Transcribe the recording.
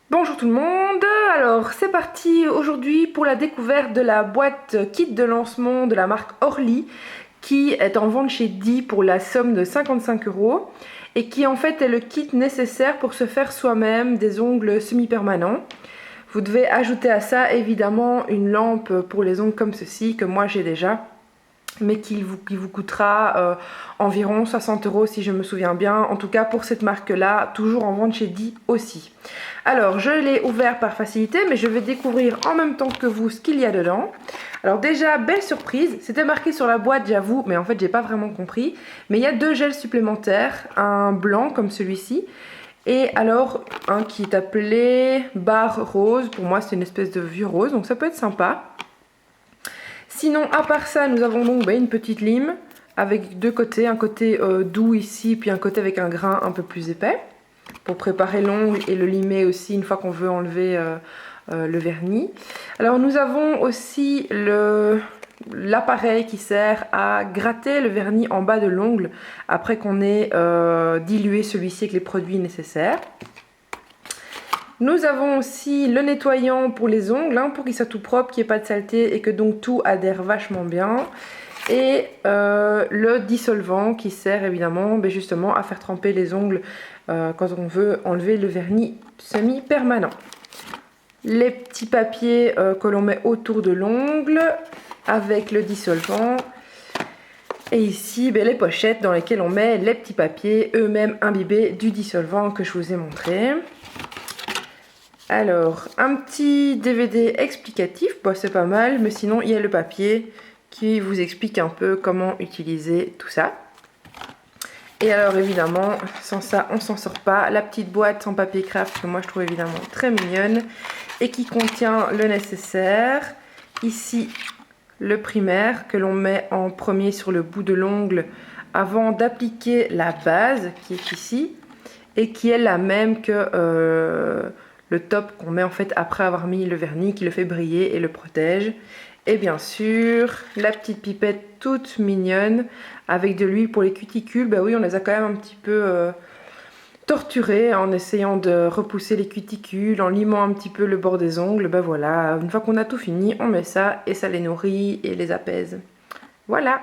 Bonjour tout le monde, alors c'est parti aujourd'hui pour la découverte de la boîte kit de lancement de la marque Orly qui est en vente chez Di pour la somme de 55 € et qui en fait est le kit nécessaire pour se faire soi-même des ongles semi-permanents. Vous devez ajouter à ça évidemment une lampe pour les ongles comme ceci que moi j'ai déjà, mais qui vous coûtera environ 60 € si je me souviens bien, en tout cas pour cette marque là, toujours en vente chez Di aussi. Alors je l'ai ouvert par facilité, mais je vais découvrir en même temps que vous ce qu'il y a dedans. Alors déjà, belle surprise, c'était marqué sur la boîte j'avoue, mais en fait j'ai pas vraiment compris, mais il y a deux gels supplémentaires, un blanc comme celui-ci, et alors un qui est appelé barre rose, pour moi c'est une espèce de vieux rose, donc ça peut être sympa. Sinon, à part ça, nous avons donc une petite lime avec deux côtés, un côté doux ici, puis un côté avec un grain un peu plus épais, pour préparer l'ongle et le limer aussi une fois qu'on veut enlever le vernis. Alors nous avons aussi l'appareil qui sert à gratter le vernis en bas de l'ongle après qu'on ait dilué celui-ci avec les produits nécessaires. Nous avons aussi le nettoyant pour les ongles, pour qu'il soit tout propre, qu'il n'y ait pas de saleté et que donc tout adhère vachement bien. Et le dissolvant qui sert évidemment justement à faire tremper les ongles quand on veut enlever le vernis semi-permanent. Les petits papiers que l'on met autour de l'ongle avec le dissolvant. Et ici les pochettes dans lesquelles on met les petits papiers eux-mêmes imbibés du dissolvant que je vous ai montré. Alors, un petit DVD explicatif, c'est pas mal, mais sinon il y a le papier qui vous explique un peu comment utiliser tout ça. Et alors évidemment, sans ça on s'en sort pas, la petite boîte sans papier craft que moi je trouve évidemment très mignonne et qui contient le nécessaire. Ici, le primaire que l'on met en premier sur le bout de l'ongle avant d'appliquer la base qui est ici et qui est la même que le top qu'on met en fait après avoir mis le vernis qui le fait briller et le protège. Et bien sûr, la petite pipette toute mignonne avec de l'huile pour les cuticules. Oui, on les a quand même un petit peu torturées en essayant de repousser les cuticules, en limant un petit peu le bord des ongles. Voilà, une fois qu'on a tout fini, on met ça et ça les nourrit et les apaise. Voilà!